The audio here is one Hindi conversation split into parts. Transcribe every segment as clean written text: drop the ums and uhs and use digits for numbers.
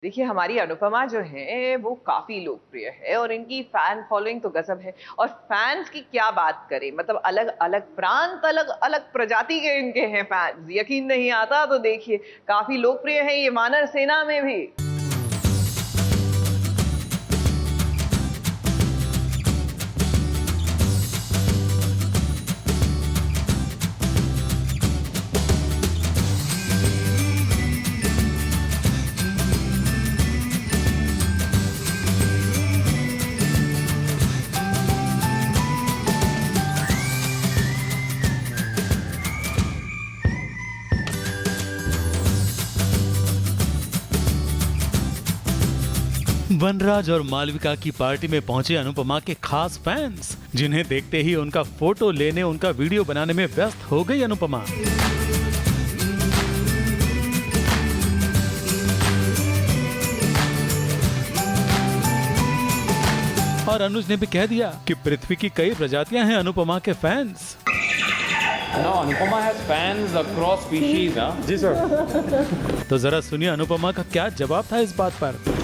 देखिए, हमारी अनुपमा जो है वो काफ़ी लोकप्रिय है और इनकी फ़ैन फ़ॉलोइंग तो गज़ब है। और फ़ैन्स की क्या बात करें, मतलब अलग-अलग प्रांत, अलग-अलग प्रजाति के इनके हैं फ़ैन्स। यकीन नहीं आता तो देखिए, काफ़ी लोकप्रिय है ये वानर सेना में भी। वनराज और मालविका की पार्टी में पहुंचे अनुपमा के खास फैंस, जिन्हें देखते ही उनका फोटो लेने, उनका वीडियो बनाने में व्यस्त हो गई अनुपमा। और अनुज ने भी कह दिया कि पृथ्वी की कई प्रजातियां हैं अनुपमा के fans. No, Anupama has fans across species, huh? जी सर। तो जरा सुनिए अनुपमा का क्या जवाब था इस बात पर।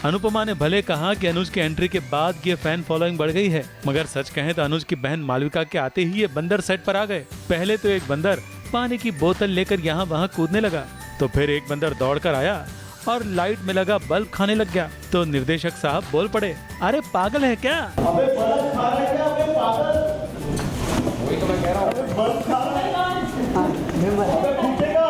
अनुपमा ने भले कहा कि अनुज की एंट्री के बाद ये फैन फॉलोइंग बढ़ गई है, मगर सच कहें तो अनुज की बहन मालविका के आते ही ये बंदर सेट पर आ गए। पहले तो एक बंदर पानी की बोतल लेकर यहाँ वहाँ कूदने लगा, तो फिर एक बंदर दौड़कर आया और लाइट में लगा बल्ब खाने लग गया। तो निर्देशक साहब बोल पड़े, अरे पागल है क्या? अबे बल्ब खा रहा है क्या? अबे पागल, वही तो मैं कह रहा हूँ। बल्ब खा रहा है, अबे फूटेगा।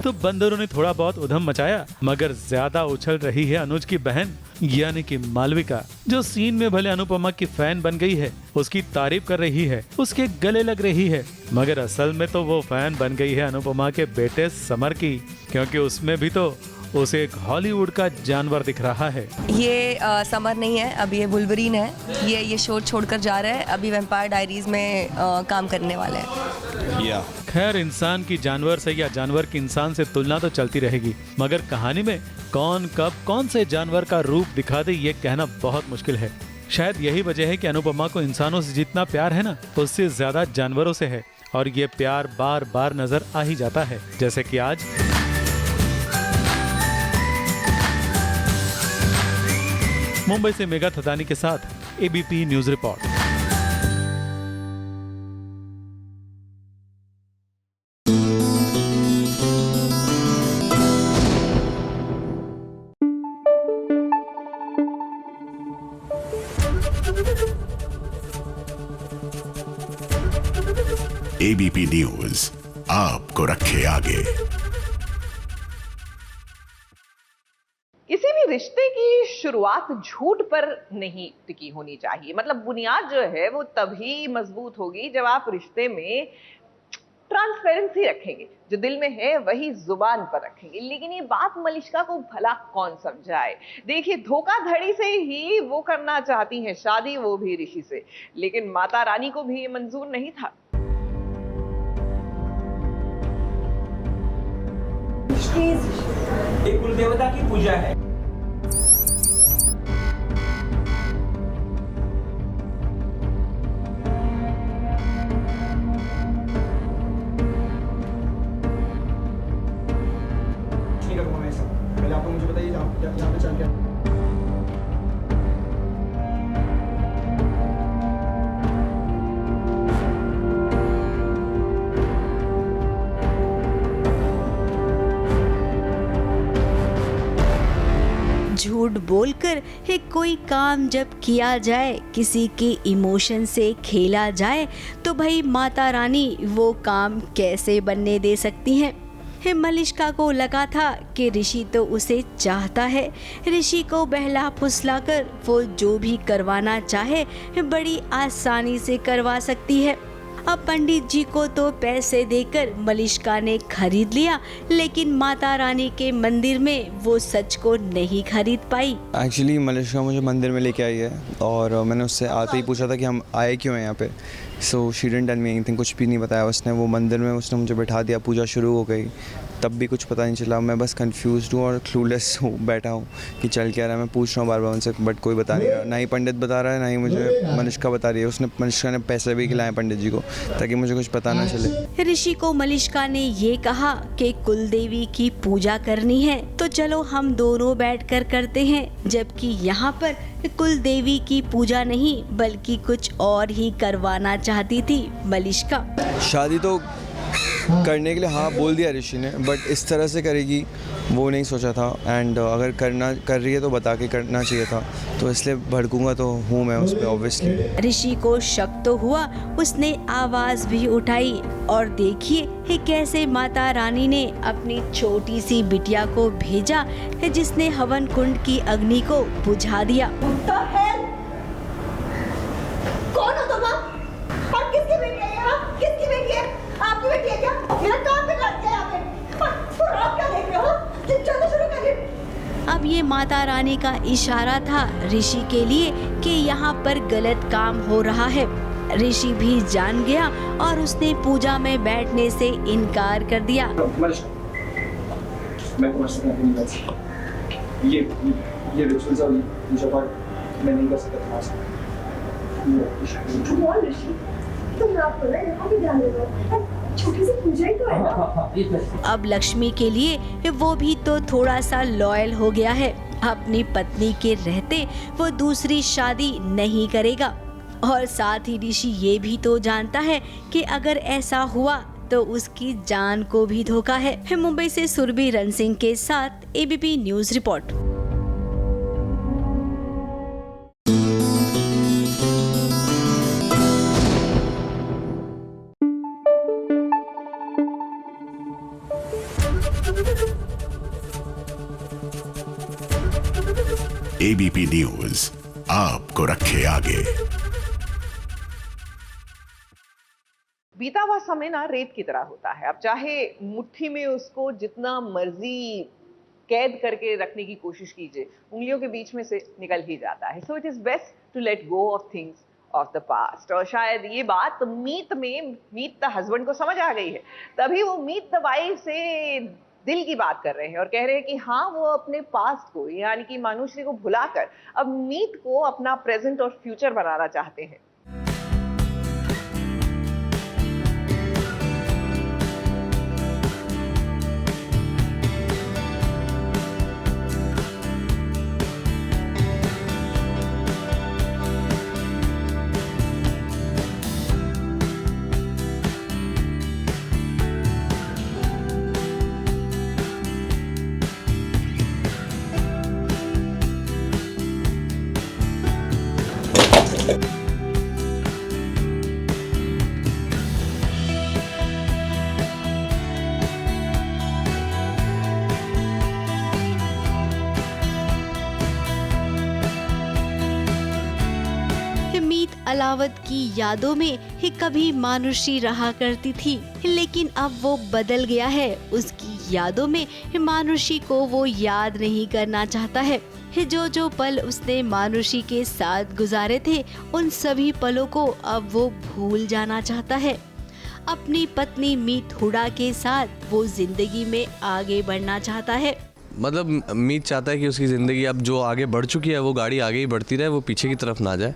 तो बंदरों ने थोड़ा बहुत उधम मचाया, मगर ज्यादा उछल रही है अनुज की बहन यानी कि मालविका, जो सीन में भले अनुपमा की फैन बन गई है, उसकी तारीफ कर रही है, उसके गले लग रही है, मगर असल में तो वो फैन बन गई है अनुपमा के बेटे समर की, क्योंकि उसमें भी तो उसे एक हॉलीवुड का जानवर दिख रहा है। ये समर नहीं है, अभी ये वुल्वरीन है। ये शो छोड़कर जा रहा है, अभी वैम्पायर डायरीज में काम करने वाला है। खैर, इंसान की जानवर से या जानवर की इंसान से तुलना तो चलती रहेगी, मगर कहानी में कौन कब कौन से जानवर का रूप दिखा दे ये कहना बहुत मुश्किल है। शायद यही वजह है कि अनुपमा को इंसानों से जितना प्यार है ना, उससे ज्यादा जानवरों से है, और ये प्यार बार बार नजर आ ही जाता है, जैसे कि आज। मुंबई से मेघा थदानी के साथ ABP news report. ABP news आपको रखे आगे। किसी भी रिश्ते की शुरुआत झूठ पर नहीं टिकी होनी चाहिए। मतलब बुनियाद जो है वो तभी मजबूत होगी जब आप रिश्ते में ट्रांसपेरेंसी रखेंगे, जो दिल में है वही जुबान पर रखेंगे। लेकिन ये बात मलिष्का को भला कौन समझाए। देखिए, धोखाधड़ी से ही वो करना चाहती हैं शादी, वो भी ऋषि से, लेकिन माता रानी को भी ये मंजूर नहीं था। एक कुल देवता की पूजा है। ठीक है, पहले आप मुझे बताइए यहाँ पे चल क्या। झूठ बोलकर है कोई काम जब किया जाए, किसी के इमोशन से खेला जाए, तो भाई माता रानी वो काम कैसे बनने दे सकती हैं। मलिष्का को लगा था कि ऋषि तो उसे चाहता है, ऋषि को बहला फुसलाकर वो जो भी करवाना चाहे बड़ी आसानी से करवा सकती है। अब पंडित जी को तो पैसे देकर मलिष्का ने खरीद लिया, लेकिन माता रानी के मंदिर में वो सच को नहीं खरीद पाई। एक्चुअली मलिष्का मुझे मंदिर में लेके आई है, और मैंने उससे आते ही पूछा था कि हम आए क्यों हैं यहाँ पे। So she didn't tell me anything, कुछ भी नहीं बताया उसने। वो मंदिर में उसने मुझे बैठा दिया, पूजा शुरू हो गई, तब भी कुछ पता नहीं चला। मैं बस कंफ्यूज्ड हूँ और क्लूलेस हूँ, बैठा हूँ कि चल क्या रहा है। मैं पूछ रहा हूँ बार बार उनसे, बट कोई बता नहीं रहा। ना ही पंडित बता रहा है, ना ही मुझे मलिष्का बता रही है। मलिष्का ने पैसे भी खिलाए पंडित जी को ताकि मुझे कुछ पता ना चले। ऋषि को मलिष्का ने ये कहा कि कुल देवी की पूजा करनी है तो चलो हम दोनों बैठकर करते हैं, जबकि यहाँ पर कुल देवी की पूजा नहीं बल्कि कुछ और ही करवाना चाहती थी मलिष्का। शादी तो करने के लिए हाँ बोल दिया ऋषि ने, बट इस तरह से करेगी वो नहीं सोचा था। एंड अगर कर रही है तो बता के करना चाहिए था, तो इसलिए भड़कूंगा तो हूँ मैं उस पर ऑब्वियसली। ऋषि को शक तो हुआ, उसने आवाज भी उठाई और देखिए कि कैसे माता रानी ने अपनी छोटी सी बिटिया को भेजा जिसने हवन कुंड की अग्नि को बुझा दिया। कौन हो तुम? और किसकी बेटी है यहाँ? किसकी बेटी है? आपकी बेटी है क्या? मेरा काम भी लग गया यहाँ पे। और आप क्या देख रहे हो? चलो शुरू करिए। अब ये माता रानी का इशारा था ऋषि के लिए कि यहाँ पर गलत काम हो रहा है। ऋषि भी जान गया और उसने पूजा में बैठने से इनकार कर दिया। मैं ये रिचुअल्स और पूजा पाठ मैं नहीं कर सकता। छोटी सी पूजा ही तो है ना। अब लक्ष्मी के लिए वो भी तो थोड़ा सा लॉयल हो गया है। अपनी पत्नी के रहते वो दूसरी शादी नहीं करेगा और साथ ही ऋषि ये भी तो जानता है कि अगर ऐसा हुआ तो उसकी जान को भी धोखा है। मुंबई से सुरभि रण सिंह के साथ ABP news report. ABP news आपको रखे आगे। बीता हुआ समय ना रेत की तरह होता है। अब चाहे मुट्ठी में उसको जितना मर्जी कैद करके रखने की कोशिश कीजिए, उंगलियों के बीच में से निकल ही जाता है। So it is best to let go of things of the past. और शायद ये बात मीत द हस्बैंड को समझ आ गई है, तभी वो मीत द वाइफ से दिल की बात कर रहे हैं और कह रहे हैं कि हाँ, वो अपने पास्ट को यानी कि मानुश्री को भुलाकर अब मीत को अपना प्रेजेंट और फ्यूचर बनाना चाहते हैं। अलावत की यादों में ही कभी मानुषी रहा करती थी, लेकिन अब वो बदल गया है। उसकी यादों में मानुषी को वो याद नहीं करना चाहता है। जो पल उसने मानुषी के साथ गुजारे थे, उन सभी पलों को अब वो भूल जाना चाहता है। अपनी पत्नी मीत हुडा के साथ वो जिंदगी में आगे बढ़ना चाहता है। मतलब मीत चाहता है कि उसकी ज़िंदगी अब जो आगे बढ़ चुकी है वो गाड़ी आगे ही बढ़ती रहे, वो पीछे की तरफ ना जाए।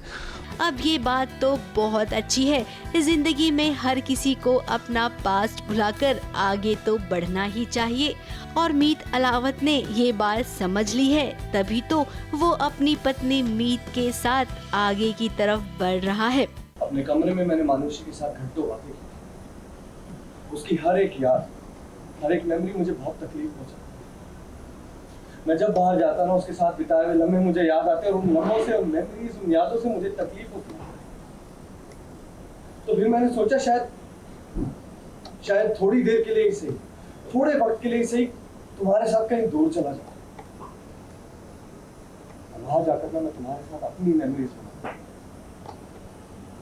अब ये बात तो बहुत अच्छी है। जिंदगी में हर किसी को अपना पास्ट भुलाकर आगे तो बढ़ना ही चाहिए और मीत अलावत ने ये बात समझ ली है, तभी तो वो अपनी पत्नी मीत के साथ आगे की तरफ बढ़ रहा है। अपने कमरे में मैंने मानुषी के साथ घंटों बातें की। उसकी हर एक याद, हर एक मेमोरी मुझे बहुत तकलीफ पहुंचाती। मैं जब बाहर जाता ना, उसके साथ बिताए हुए लम्हे मुझे याद आते और उन लम्हों से, उन मेमोरीज, उन यादों से मुझे तकलीफ होती है। तो फिर मैंने सोचा शायद थोड़ी देर के लिए ही सही, थोड़े वक्त के लिए ही सही, तुम्हारे साथ कहीं दूर चला जाऊं। वहां जाकर मैं तुम्हारे साथ अपनी मेमोरीज बनाऊं,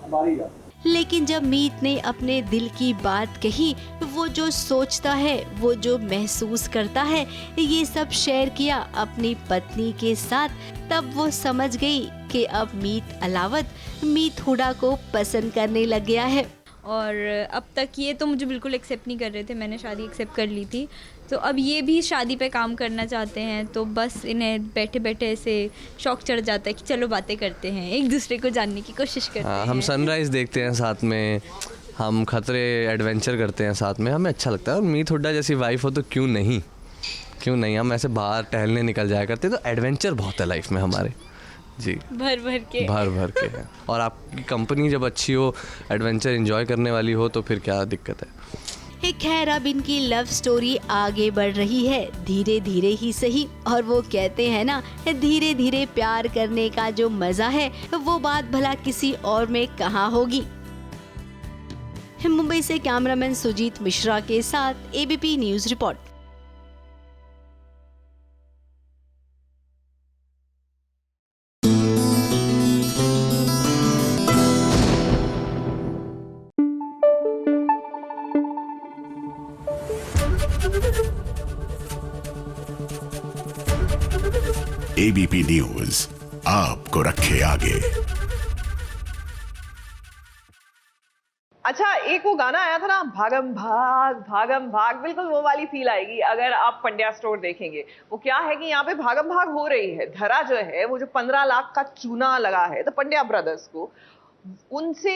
हमारी याद। लेकिन जब मीत ने अपने दिल की बात कही, वो जो सोचता है, वो जो महसूस करता है, ये सब शेयर किया अपनी पत्नी के साथ, तब वो समझ गई कि अब मीत अलावत मीत हुडा को पसंद करने लग गया है। और अब तक ये तो मुझे बिल्कुल एक्सेप्ट नहीं कर रहे थे, मैंने शादी एक्सेप्ट कर ली थी, तो अब ये भी शादी पे काम करना चाहते हैं, तो बस इन्हें बैठे बैठे ऐसे शौक चढ़ जाता है कि चलो बातें करते हैं, एक दूसरे को जानने की कोशिश करते हैं। हम सनराइज़ देखते हैं साथ में, हम खतरे एडवेंचर करते हैं साथ में, हमें अच्छा लगता है। और मीत हुड्डा जैसी वाइफ हो तो क्यों नहीं, हम ऐसे बाहर टहलने निकल जाया करते, तो एडवेंचर बहुत है लाइफ में हमारे जी, भर भर के है। और आपकी कंपनी जब अच्छी हो, एडवेंचर एंजॉय करने वाली हो, तो फिर क्या दिक्कत है। खैर अब इनकी लव स्टोरी आगे बढ़ रही है, धीरे धीरे ही सही। और वो कहते हैं ना, धीरे धीरे प्यार करने का जो मजा है वो बात भला किसी और में कहाँ होगी। मुंबई से कैमरामैन सुजीत मिश्रा के साथ ABP news report. ABP news आपको रखे आगे। अच्छा, एक वो गाना आया था ना, भागम भाग, बिल्कुल वो वाली फील आएगी अगर आप पंड्या स्टोर देखेंगे। वो क्या है कि यहाँ पे भागम भाग हो रही है। धरा जो है वो जो 15 लाख का चूना लगा है, तो पंड्या ब्रदर्स को उनसे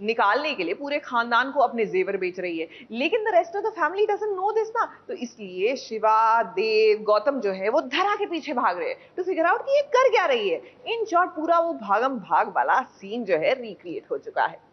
निकालने के लिए पूरे खानदान को अपने जेवर बेच रही है, लेकिन the rest of the family doesn't know this ना। तो इसलिए शिवा, देव, गौतम जो है वो धरा के पीछे भाग रहे हैं टू फिगर आउट कि ये कर क्या रही है। इन शॉर्ट पूरा वो भागम भाग वाला सीन जो है रिक्रिएट हो चुका है।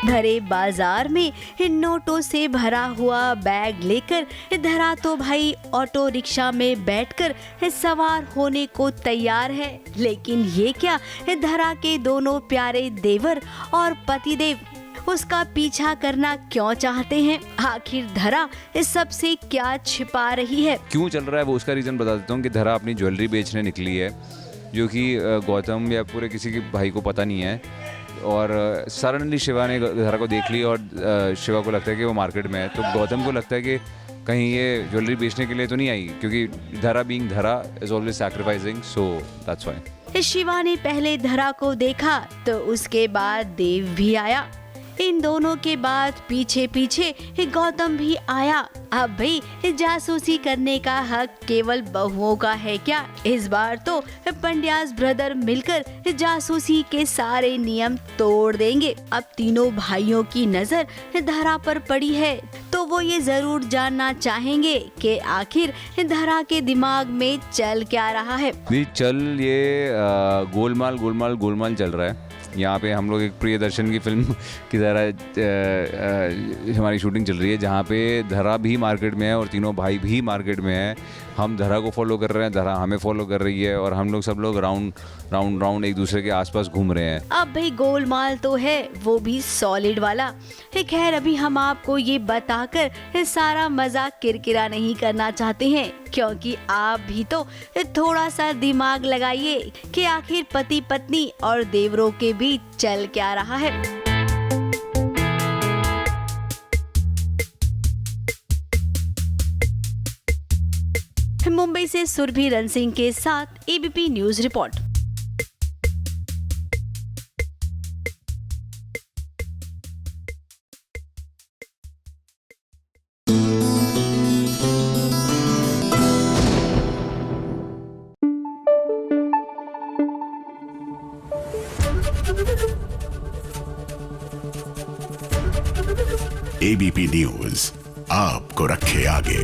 भरे बाजार में नोटों से भरा हुआ बैग लेकर धरा तो भाई ऑटो रिक्शा में बैठकर सवार होने को तैयार है। लेकिन ये क्या, धरा के दोनों प्यारे देवर और पतिदेव उसका पीछा करना क्यों चाहते हैं? आखिर धरा इस सब से क्या छिपा रही है? क्यों चल रहा है वो उसका रीज़न बता देता हूँ कि धरा अपनी ज्वेलरी बेचने निकली है, जो कि गौतम या पूरे किसी के भाई को पता नहीं है। और सडनली शिवा ने धरा को देख ली और शिवा को लगता है कि वो मार्केट में है, तो गौतम को लगता है कि कहीं ये ज्वेलरी बेचने के लिए तो नहीं आई, क्योंकि धरा बीइंग धरा is always sacrificing, so that's why. Shiva ने पहले धरा को देखा तो उसके बाद देव भी आया। इन दोनों के बाद पीछे पीछे गौतम भी आया। अब भाई जासूसी करने का हक केवल बहुओं का है क्या? इस बार तो पंड्यास ब्रदर मिलकर जासूसी के सारे नियम तोड़ देंगे। अब तीनों भाइयों की नजर धरा पर पड़ी है, तो वो ये जरूर जानना चाहेंगे कि आखिर धरा के दिमाग में चल क्या रहा है। ये गोलमाल चल रहा है। यहाँ पे हम लोग एक प्रियदर्शन की फिल्म की तरह हमारी शूटिंग चल रही है, जहाँ पे धरा भी मार्केट में है और तीनों भाई भी मार्केट में है। हम धरा को फॉलो कर रहे हैं, धरा हमें फॉलो कर रही है, और हम लोग सब लोग राउंड एक दूसरे के आसपास घूम रहे हैं। अब भाई गोलमाल तो है, वो भी सॉलिड वाला। खैर अभी हम आपको ये बताकर सारा मजाक किरकिरा नहीं करना चाहते हैं, क्योंकि आप भी तो थोड़ा सा दिमाग लगाइए कि आखिर पति पत्नी और देवरों के बीच चल क्या रहा है। मुंबई से सुरभि रन सिंह के साथ ABP news report. ABP news आपको रखे आगे।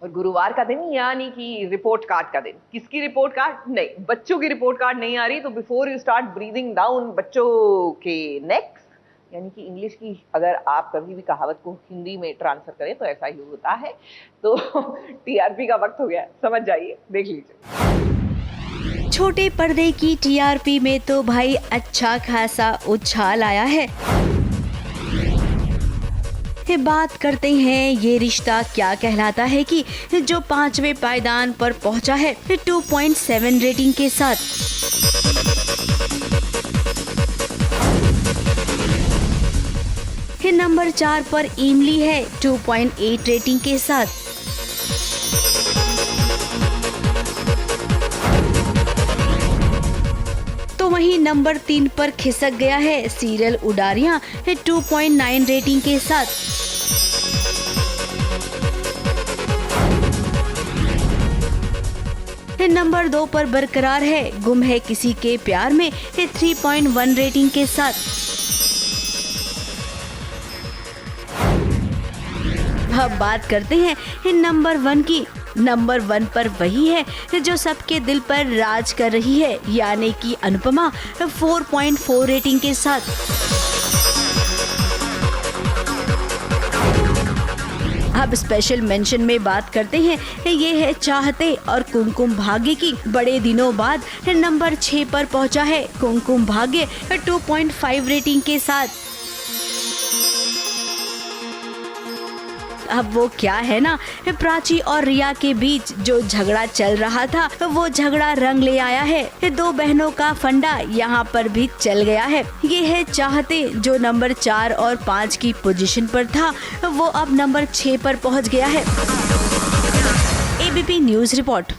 और गुरुवार का दिन यानी कि रिपोर्ट कार्ड का दिन। किसकी रिपोर्ट कार्ड? नहीं, बच्चों की रिपोर्ट कार्ड नहीं आ रही, तो before you start breathing down बच्चों के नेक्स यानी कि इंग्लिश की अगर आप कभी भी कहावत को हिंदी में ट्रांसफर करें तो ऐसा ही होता है। तो टीआरपी का वक्त हो गया, समझ जाइए, देख लीजिए। छोटे पर्दे की टीआरपी में तो भाई अच्छा खासा उछाल आया है। बात करते हैं ये रिश्ता क्या कहलाता है कि जो 5वें पायदान पर पहुंचा है 2.7 रेटिंग के साथ। नंबर 4 पर इमली है 2.8 रेटिंग के साथ। तो वहीं नंबर 3 पर खिसक गया है सीरियल उडारियां 2.9 रेटिंग के साथ। नंबर 2 पर बरकरार है गुम है किसी के प्यार में 3.1 रेटिंग के साथ। अब बात करते हैं नंबर 1 की। नंबर 1 पर वही है जो सबके दिल पर राज कर रही है, यानी कि अनुपमा 4.4 रेटिंग के साथ। अब स्पेशल मेंशन में बात करते हैं ये है चाहते और कुमकुम भाग्य की। बड़े दिनों बाद नंबर 6 पर पहुंचा है कुमकुम भाग्य 2.5 रेटिंग के साथ। अब वो क्या है ना, प्राची और रिया के बीच जो झगड़ा चल रहा था वो झगड़ा रंग ले आया है। 2 बहनों का फंडा यहाँ पर भी चल गया है। ये है चाहते जो नंबर 4 और 5 की पोजीशन पर था, वो अब नंबर 6 पर पहुँच गया है। ABP news report.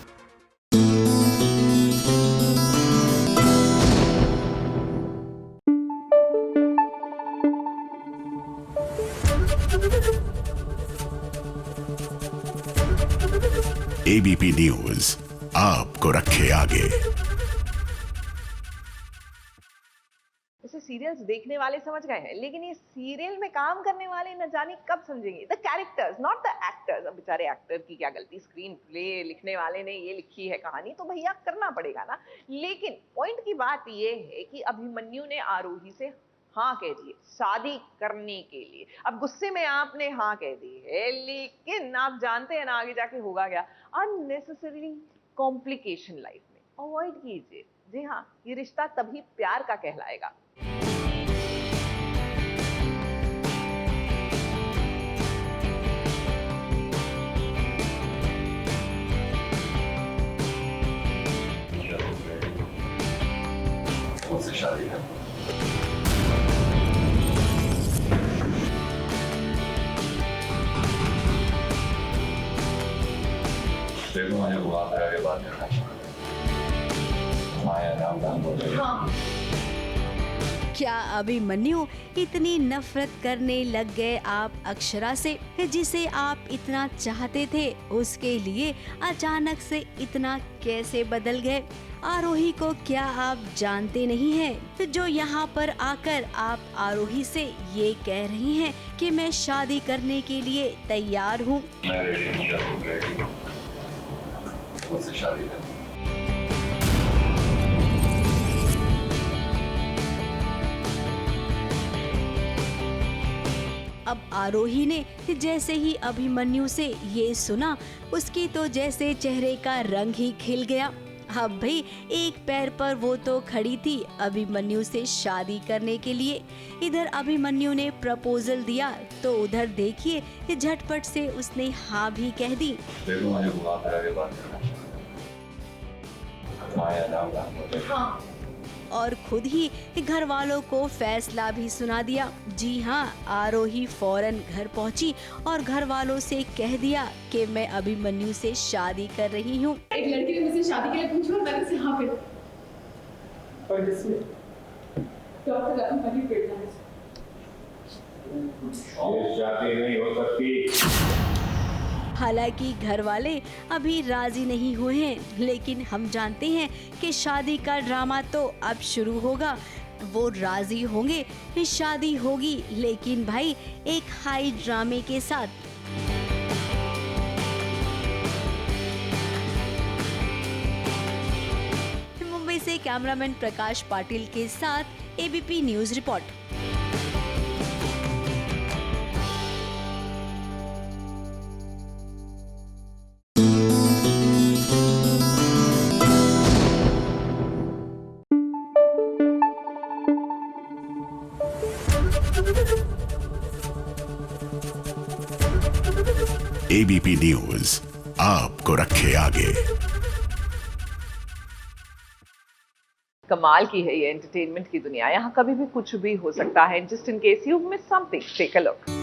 ABP news आपको रखे आगे। जैसे सीरियल्स देखने वाले समझ गए हैं, लेकिन ये सीरियल में काम करने वाले न जाने कब समझेंगे। The characters not the actors. अब बेचारे एक्टर की क्या गलती, स्क्रीन प्ले लिखने वाले ने ये लिखी है कहानी तो भैया करना पड़ेगा ना। लेकिन पॉइंट की बात ये है कि अभिमन्यु ने आरोही से हाँ कह दी शादी करने के लिए। अब गुस्से में आपने हाँ कह दी है, लेकिन आप जानते हैं ना आगे जाके होगा क्या। अननेसेसरी कॉम्प्लिकेशन लाइफ में अवॉइड कीजिए। जी हाँ, ये रिश्ता तभी प्यार का कहलाएगा। शादी है देखो, मुझे बात आगे बात करना हाँ। क्या अभिमन्यु इतनी नफरत करने लग गए आप अक्षरा से, जिसे आप इतना चाहते थे, उसके लिए अचानक से इतना कैसे बदल गए? आरोही को क्या आप जानते नहीं हैं, जो यहाँ पर आकर आप आरोही से ये कह रही हैं कि मैं शादी करने के लिए तैयार हूँ। शादी है। अब आरोही ने जैसे ही अभिमन्यु से ये सुना, उसकी तो जैसे चेहरे का रंग ही खिल गया। अब भाई एक पैर पर वो तो खड़ी थी अभिमन्यु से शादी करने के लिए। इधर अभिमन्यु ने प्रपोजल दिया तो उधर देखिए झटपट से उसने हाँ भी कह दी। देखो, मुझे बात आगे बात करना हाँ। और खुद ही घर वालों को फैसला भी सुना दिया। जी हाँ, आरोही फौरन घर पहुंची और घर वालों से कह दिया कि मैं अभिमन्यु से शादी कर रही हूँ। एक लड़की ने मुझसे शादी के लिए पूछा और मैंने उसे हाँ कर दी। पर किसने? डॉक्टर रतन पति पेट में। ये शादी नहीं हो सकती। हालांकि घर वाले अभी राजी नहीं हुए हैं, लेकिन हम जानते हैं कि शादी का ड्रामा तो अब शुरू होगा। वो राजी होंगे, शादी होगी, लेकिन भाई एक हाई ड्रामे के साथ। मुंबई से कैमरामैन प्रकाश पाटिल के साथ ABP news report. ABP news आपको रखे आगे। कमाल की है ये एंटरटेनमेंट की दुनिया, यहाँ कभी भी कुछ भी हो सकता है। Just in case you miss something, take a look.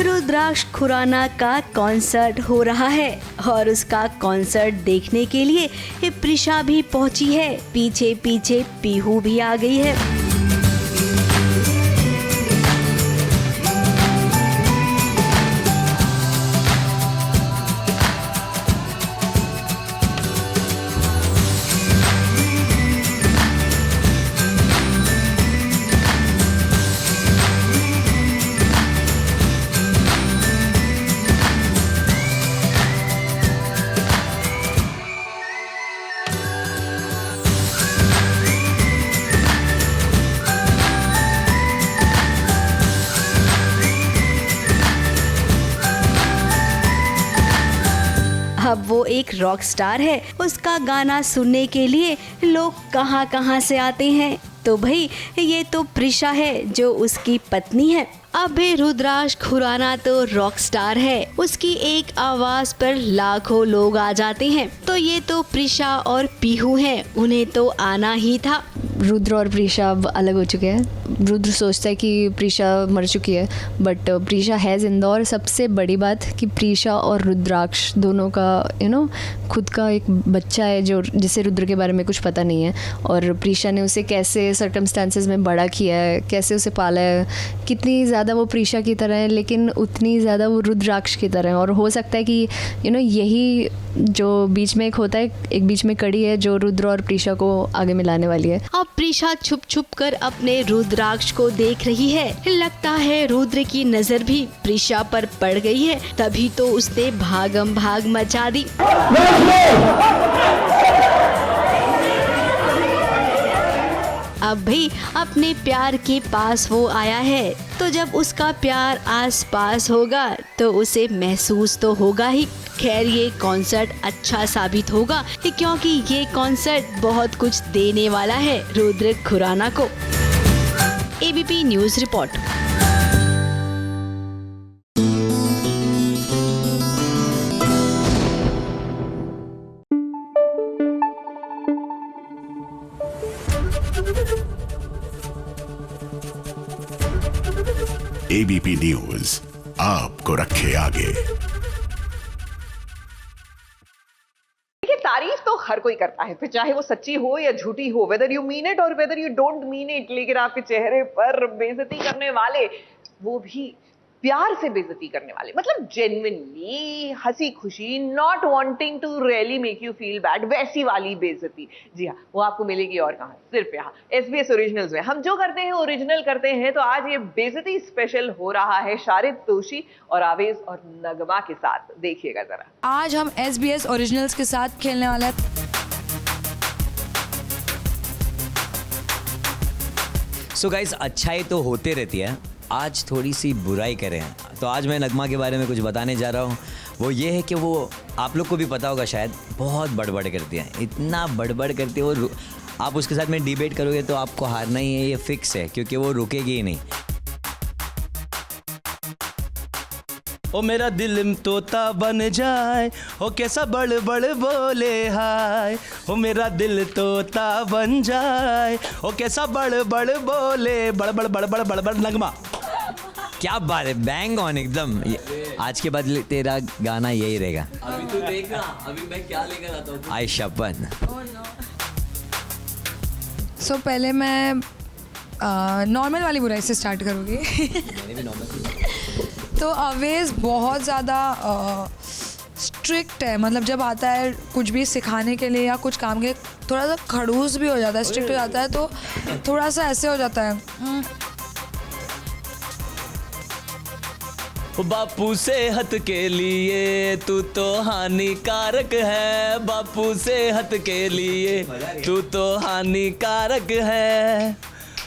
Rudraksh Khurana का कॉन्सर्ट हो रहा है और उसका कॉन्सर्ट देखने के लिए प्रिशा भी पहुंची है। पीछे पीछे पीहू भी आ गई है। अब वो एक रॉक स्टार है, उसका गाना सुनने के लिए लोग कहाँ से आते हैं। तो भाई ये तो प्रिशा है जो उसकी पत्नी है। अब भी रुद्राक्ष खुराना तो रॉक स्टार है, उसकी एक आवाज पर लाखों लोग आ जाते हैं। तो ये तो प्रिशा और पीहू हैं, उन्हें तो आना ही था। रुद्र और प्रीशा अब अलग हो चुके हैं। रुद्र सोचता है कि प्रीशा मर चुकी है, बट प्रीशा है जिंदा। और सबसे बड़ी बात कि प्रीशा और रुद्राक्ष दोनों का खुद का एक बच्चा है जो जिसे रुद्र के बारे में कुछ पता नहीं है। और प्रीशा ने उसे कैसे सर्कमस्टांसेस में बड़ा किया है, कैसे उसे पाला है। कितनी ज़्यादा वो प्रीशा की तरह है लेकिन उतनी ज़्यादा वो रुद्राक्ष की तरह है। और हो सकता है कि यही जो बीच में एक होता है, एक बीच में कड़ी है जो रुद्र और प्रीशा को आगे मिलाने वाली है। अब प्रीशा छुप छुप कर अपने रुद्राक्ष को देख रही है। लगता है रुद्र की नजर भी प्रीशा पर पड़ गई है, तभी तो उसने भागम भाग मचा दी। अब भी अपने प्यार के पास वो आया है, तो जब उसका प्यार आस पास होगा तो उसे महसूस तो होगा ही। खैर ये कॉन्सर्ट अच्छा साबित होगा क्योंकि ये कॉन्सर्ट बहुत कुछ देने वाला है रुद्र खुराना को। ABP news report. ABP news आपको रखे आगे। तारीफ तो हर कोई करता है, फिर चाहे वो सच्ची हो या झूठी हो, वेदर यू मीन इट और whether you don't mean it. लेकिन आपके चेहरे पर बेइज्जती करने वाले, वो भी प्यार से बेइज्जती करने वाले, मतलब जेन्युइनली हंसी खुशी, not wanting to really make you feel bad, वैसी वाली बेइज्जती, जी हाँ, वो आपको मिलेगी और कहाँ, सिर्फ यहाँ SBS ओरिजिनल्स में। हम जो करते हैं ओरिजिनल करते हैं, तो आज ये बेइज्जती स्पेशल हो रहा है शारिद तोशी और आवेज और नगमा के साथ। देखिएगा जरा। आज हम SBS ओरिजिनल्स के साथ खेलने वाले हैं। सो गाइस, अच्छाई तो होते रहती है, आज थोड़ी सी बुराई करें। तो आज मैं नगमा के बारे में कुछ बताने जा रहा हूँ। वो ये है कि वो, आप लोग को भी पता होगा शायद, बहुत बड़बड़ करती है। इतना बड़बड़ करती है वो, आप उसके साथ में डिबेट करोगे तो आपको हारना ही है, ये फिक्स है, क्योंकि वो रुकेगी ही नहीं। ओ मेरा दिल तोता बन जाए, ओ कैसा बड़ बड़ बोले हाय, ओ मेरा दिल तोता बन जाए, ओ कैसा बड़ बड़ बोले, बड़ बड़ बड़ बड़ बड़ बड़ नगमा। क्या बात है, बैंग ऑन एकदम। आज के बाद तेरा गाना यही रहेगा। अभी तू देखना, अभी मैं क्या लेकर आता हूँ। आई शपथ। सो पहले मैं नॉर्मल वाली बुराई से स्टार्ट करूँगी। मैंने भी नॉर्मल। तो अवेज बहुत ज़्यादा स्ट्रिक्ट है, मतलब जब आता है कुछ भी सिखाने के लिए या कुछ काम के, थोड़ा सा खड़ूस भी हो जाता है, स्ट्रिक्ट हो जाता है, तो थोड़ा सा ऐसे हो जाता है। बापू सेहत के लिए तू तो हानिकारक है, बापू सेहत के लिए तू तो हानिकारक है,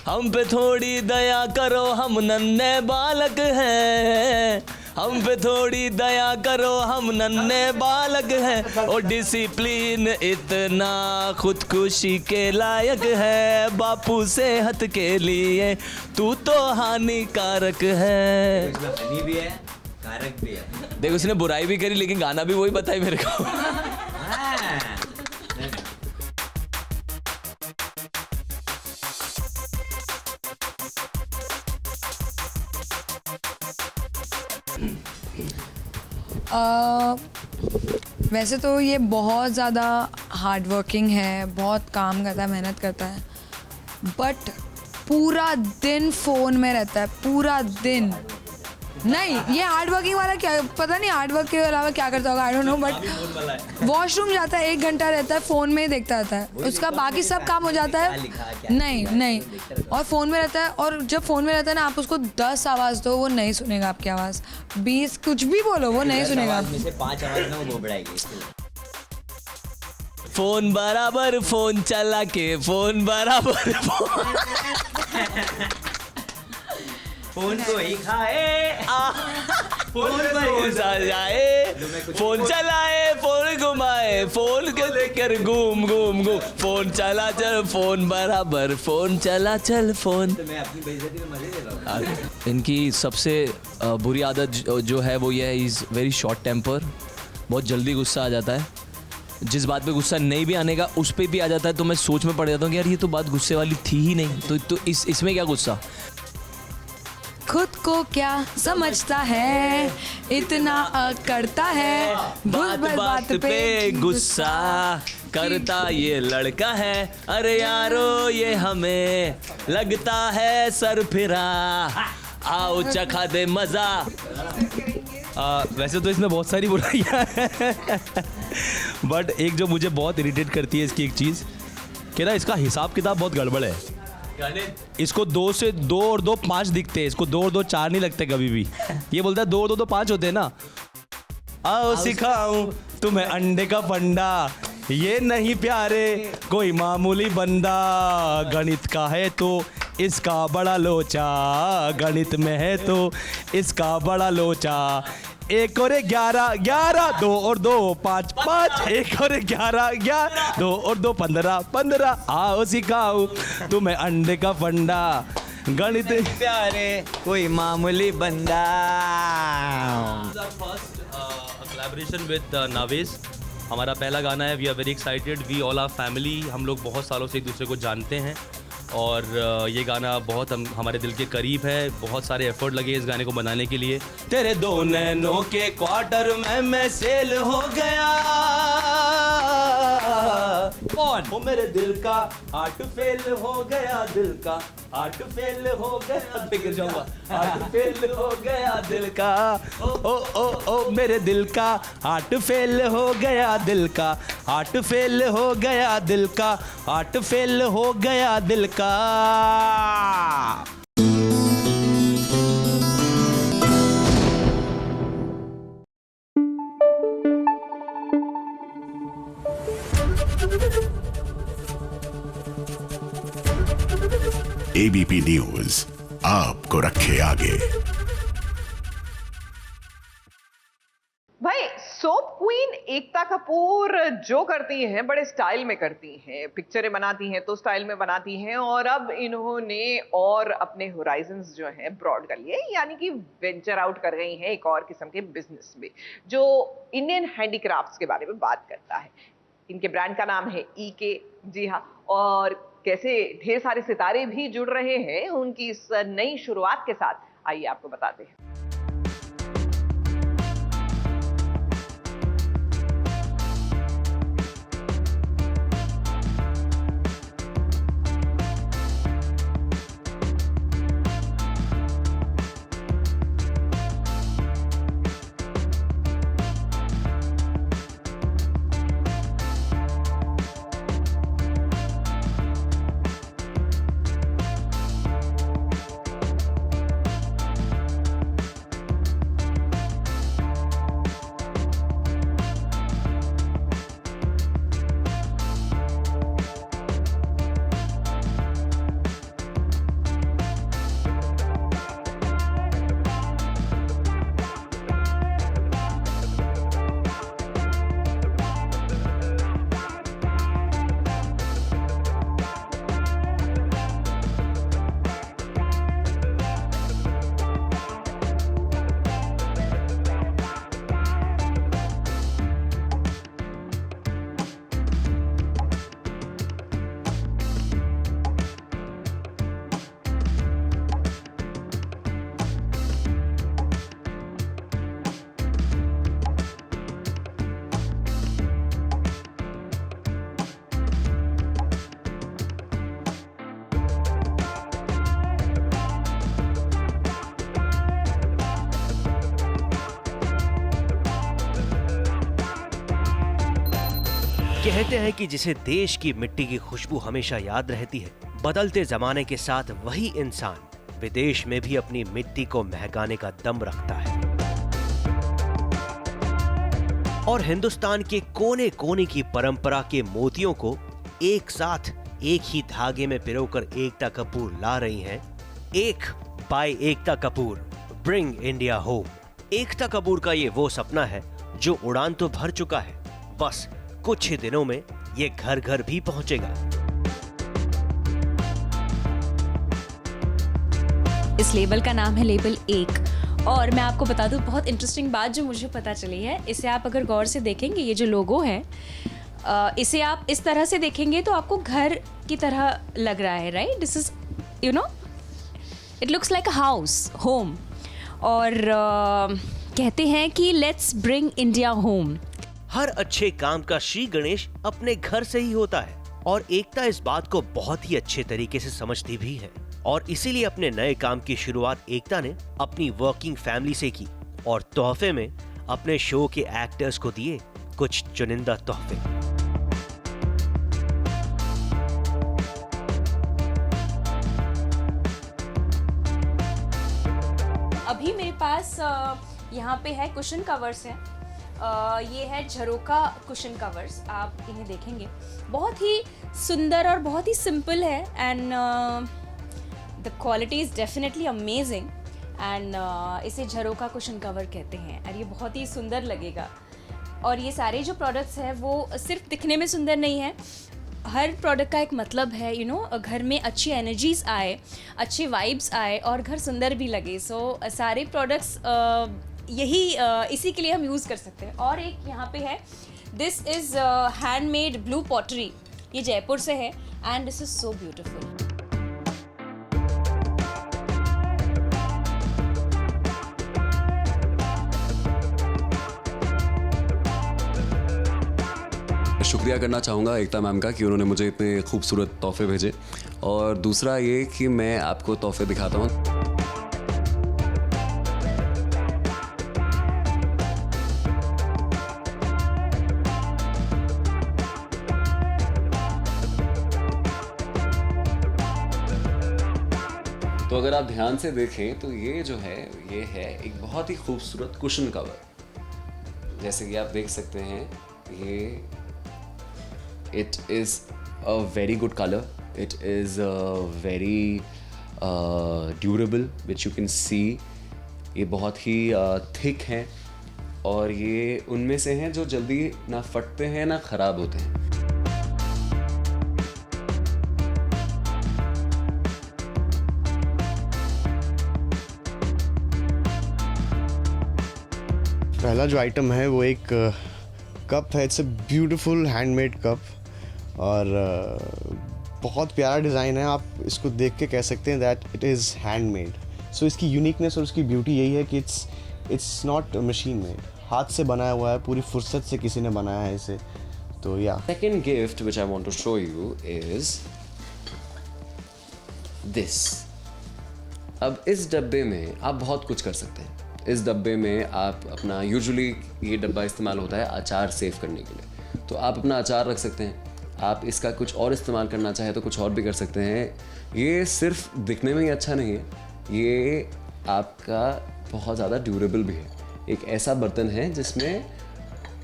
हम पे थोड़ी दया करो हम नन्हे बालक हैं, हम पे थोड़ी दया करो हम नन्हे बालक हैं, और डिसिप्लिन इतना खुदकुशी के लायक है, बापू सेहत के लिए तू तो हानिकारक है। हनी भी है, कारक भी है। देख उसने बुराई भी करी लेकिन गाना भी वही बताई मेरे को। वैसे तो ये बहुत ज़्यादा हार्ड वर्किंग है, बहुत काम करता है, मेहनत करता है, बट पूरा दिन फ़ोन में रहता है, पूरा दिन। नहीं, ये हार्ड वर्किंग वाला क्या, पता नहीं हार्ड वर्क के अलावा क्या करता होगा, I don't know, but washroom जाता है 1 घंटा रहता है, फ़ोन में ही देखता रहता है, उसका बाकी सब काम हो जाता है। नहीं, और फ़ोन में रहता है, और जब फ़ोन में रहता है ना, आप उसको 10 आवाज़ दो वो नहीं सुनेगा आपकी आवाज़, 20 कुछ भी बोलो वो नहीं सुनेगा। 5 आवाज़ में वो बढ़ाएगी। फोन बराबर फोन चला के, फोन बराबर फोन को ही खाए, फोन पर जाए, फोन चलाए, फोन घुमाए, फोन के लेकर घूम घूम घूम, फोन चला चल, फोन बराबर फोन चला चल, फोन। तो मैं अपनी बेइज्जती में मजे ले रहा हूँ। इनकी सबसे बुरी आदत जो है वो ये है, इज़ वेरी शॉर्ट टेम्पर, बहुत जल्दी गुस्सा आ जाता है, जिस बात पे गुस्सा नहीं भी आने का उस पर भी आ जाता है, तो मैं सोच में पड़ जाता हूँ कि यार ये तो बात गुस्से वाली थी ही नहीं, तो इसमें क्या गुस्सा। खुद को क्या समझता है, इतना करता है, बात बात पे गुस्सा करता ये लड़का है, अरे यारो ये हमें लगता है सरफिरा, आओ चखा दे मजा। वैसे तो इसमें बहुत सारी बुराइयां हैं, बट एक जो मुझे बहुत इरिटेट करती है इसकी एक चीज़ कि ना, इसका हिसाब किताब बहुत गड़बड़ है। इसको 2 से 2 और 2 5 दिखते हैं, इसको 2 और 2 4 नहीं लगते कभी भी। ये बोलता है 2 और 2 तो 5 होते हैं ना। आओ सिखाऊं तुम्हें अंडे का फंडा, ये नहीं प्यारे कोई मामूली बंदा, गणित का है तो इसका बड़ा लोचा, गणित में है तो इसका बड़ा लोचा, 1 और 11 11, 2 और 2 5 5, 1 और 11 11, 2 और 2 15 15, आओ सिखाऊं तुम्हें अंडे का फंडा, गणित प्यारे कोई मामूली बंदा। फर्स्ट कोलैबोरेशन विद नावेज, हमारा पहला गाना है, we are very excited, we all are family, हम लोग बहुत सालों से एक दूसरे को जानते हैं, और ये गाना बहुत हमारे दिल के करीब है, बहुत सारे एफर्ट लगे इस गाने को बनाने के लिए। तेरे 2 नैनों के क्वार्टर में मैं सेल हो गया, कौन वो मेरे दिल का हार्ट फेल हो गया, दिल का हार्ट फेल हो गया, गिर जाऊंगा, हार्ट फेल हो गया दिल का, ओ ओ ओ ओ मेरे दिल का हार्ट फेल हो गया, दिल का हार्ट फेल हो गया, दिल का हार्ट फेल हो गया दिल का। एबीपी न्यूज आपको रखे आगे। भाई सोप क्वीन एकता कपूर जो करती हैं बड़े स्टाइल में करती हैं, पिक्चरें बनाती हैं तो स्टाइल में बनाती हैं, और अब इन्होंने और अपने होराइजन्स जो हैं ब्रॉड कर लिए, यानी कि वेंचर आउट कर गई हैं एक और किस्म के बिजनेस में जो इंडियन हैंडीक्राफ्ट्स के बारे में बात करता है। इनके ब्रांड का नाम है ईके। जी हाँ, और कैसे ढेर सारे सितारे भी जुड़ रहे हैं उनकी इस नई शुरुआत के साथ, आइए आपको बताते हैं। कहते हैं कि जिसे देश की मिट्टी की खुशबू हमेशा याद रहती है, बदलते जमाने के साथ वही इंसान विदेश में भी अपनी मिट्टी को महकाने का दम रखता है और हिंदुस्तान के कोने कोने की परंपरा के मोतियों को एक साथ एक ही धागे में पिरोकर एकता कपूर ला रही हैं। एक bye Ekta Kapoor, bring India home. Ekta Kapoor का ये वो सपना है जो उड़ान तो भर चुका है, बस कुछ ही दिनों में ये घर घर भी पहुंचेगा। इस लेबल का नाम है लेबल 1, और मैं आपको बता दूं बहुत इंटरेस्टिंग बात जो मुझे पता चली है। इसे आप अगर गौर से देखेंगे, ये जो लोगो है इसे आप इस तरह से देखेंगे तो आपको घर की तरह लग रहा है, right? This is you know it looks like a house, home. और कहते हैं कि लेट्स ब्रिंग इंडिया होम। हर अच्छे काम का श्री गणेश अपने घर से ही होता है और एकता इस बात को बहुत ही अच्छे तरीके से समझती भी है, और इसीलिए अपने नए काम की शुरुआत एकता ने अपनी वर्किंग फैमिली से की और तोहफे में अपने शो के एक्टर्स को दिए कुछ चुनिंदा तोहफे। अभी मेरे पास यहाँ पे है कुशन कवर्स है। ये है झरोका कुशन कवर्स, आप इन्हें देखेंगे बहुत ही सुंदर और बहुत ही सिंपल है, and the quality is definitely amazing. And इसे झरोका कुशन कवर कहते हैं और ये बहुत ही सुंदर लगेगा। और ये सारे जो प्रोडक्ट्स हैं वो सिर्फ दिखने में सुंदर नहीं है, हर प्रोडक्ट का एक मतलब है, यू नो, घर में अच्छी एनर्जीज आए, अच्छे वाइब्स आए और घर सुंदर भी लगे। सो सारे प्रोडक्ट्स यही इसी के लिए हम यूज़ कर सकते हैं। और एक यहाँ पे है, this is handmade blue pottery, ये जयपुर से है and this is so beautiful. शुक्रिया करना चाहूँगा एकता मैम का कि उन्होंने मुझे इतने खूबसूरत तोहफे भेजे, और दूसरा ये कि मैं आपको तोहफे दिखाता हूँ। तो अगर आप ध्यान से देखें तो ये जो है ये है एक बहुत ही खूबसूरत कुशन कवर। जैसे कि आप देख सकते हैं, ये it is a very good colour, it is very durable which you can see. ये बहुत ही थिक है और ये उनमें से हैं जो जल्दी ना फटते हैं ना ख़राब होते हैं। पहला जो आइटम है वो एक कप है। It's a beautiful handmade cup और बहुत प्यारा डिज़ाइन है। आप इसको देख के कह सकते हैं दैट इट इज़ हैंडमेड। सो इसकी यूनिकनेस और उसकी ब्यूटी यही है कि इट्स नॉट मशीन मेड, हाथ से बनाया हुआ है, पूरी फुर्सत से किसी ने बनाया है इसे। तो या second gift which I want to show you is this. अब इस डब्बे में आप बहुत कुछ कर सकते हैं। इस डब्बे में आप अपना, यूजुअली ये डब्बा इस्तेमाल होता है अचार सेव करने के लिए, तो आप अपना अचार रख सकते हैं। आप इसका कुछ और इस्तेमाल करना चाहे तो कुछ और भी कर सकते हैं। ये सिर्फ दिखने में ही अच्छा नहीं है, ये आपका बहुत ज़्यादा ड्यूरेबल भी है। एक ऐसा बर्तन है जिसमें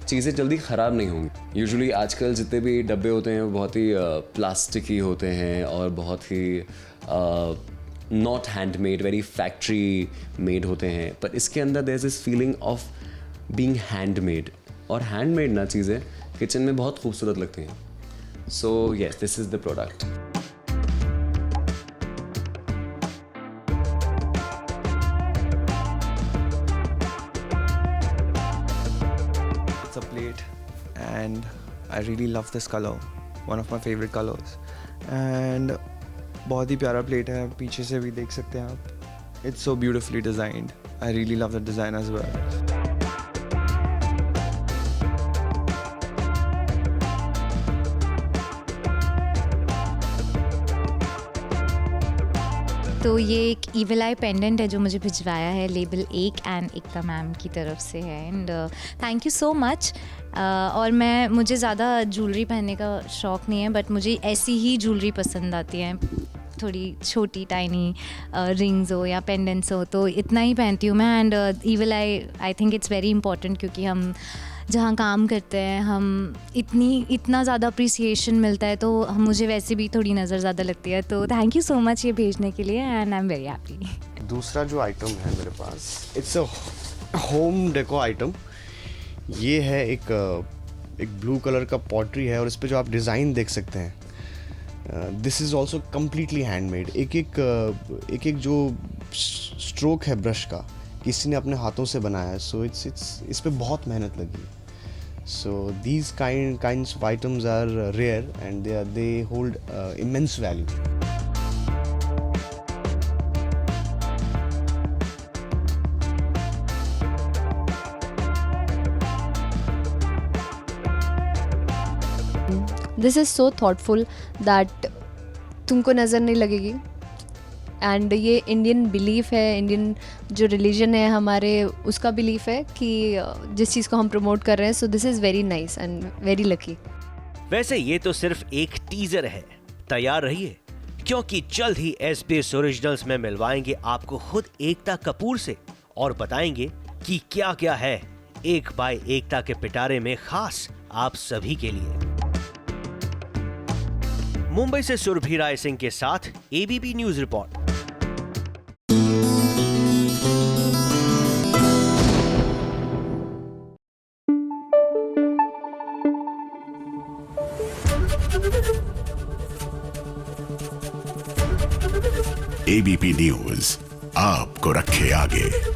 चीज़ें जल्दी ख़राब नहीं होंगी। यूजुअली आजकल जितने भी डब्बे होते हैं वो बहुत ही प्लास्टिकी होते हैं और बहुत ही not handmade, very factory made होते हैं, पर इसके अंदर there is this feeling of being handmade. और हैंडमेड ना चीज़ें किचन में बहुत खूबसूरत लगती हैं। So yes, this is the product. It's a plate and I really love this color, one of my favorite colors, and बहुत ही प्यारा प्लेट है, पीछे से भी देख सकते हैं आप। It's so beautifully designed. I really love the design as well. तो ये एक ईविल आई पेंडेंट है जो मुझे भिजवाया है लेबल 1 एंड एकता मैम की तरफ से है, and thank you so much. और मुझे ज़्यादा ज्वेलरी पहनने का शौक़ नहीं है, बट मुझे ऐसी ही ज्वेलरी पसंद आती है, थोड़ी छोटी टाइनी रिंग्स हो या पेंडेंट्स हो, तो इतना ही पहनती हूँ मैं। And evil I think it's very important, क्योंकि हम जहाँ काम करते हैं हम इतना ज़्यादा अप्रिसिएशन मिलता है, तो मुझे वैसे भी थोड़ी नज़र ज़्यादा लगती है। तो थैंक यू सो मच ये भेजने के लिए, and I am very happy. दूसरा जो आइटम है मेरे पास, it's a home deco item. ये है एक ब्लू कलर का पॉटरी है और इस पे जो आप डिज़ाइन देख सकते हैं, this is also completely handmade. एक जो स्ट्रोक है ब्रश का, किसी ने अपने हाथों से बनाया है। सो इस पे बहुत मेहनत लगी है। So these kinds of items are rare and they hold immense value. This is so thoughtful that तुमको नज़र नहीं लगेगी। एंड ये इंडियन बिलीफ है, इंडियन जो रिलीजन है हमारे, उसका बिलीफ है कि जिस चीज़ को हम प्रमोट कर रहे हैं। So this is very nice and very lucky. वैसे ये तो सिर्फ एक टीजर है, तैयार रहिए, क्योंकि जल्द ही SBS ओरिजिनल्स में मिलवाएंगे आपको खुद एकता कपूर से और बताएंगे कि क्या क्या है एक बाय एकता के पिटारे में खास आप सभी के लिए। मुंबई से सुरभि राय सिंह के साथ ABP news report. ABP news आपको रखे आगे।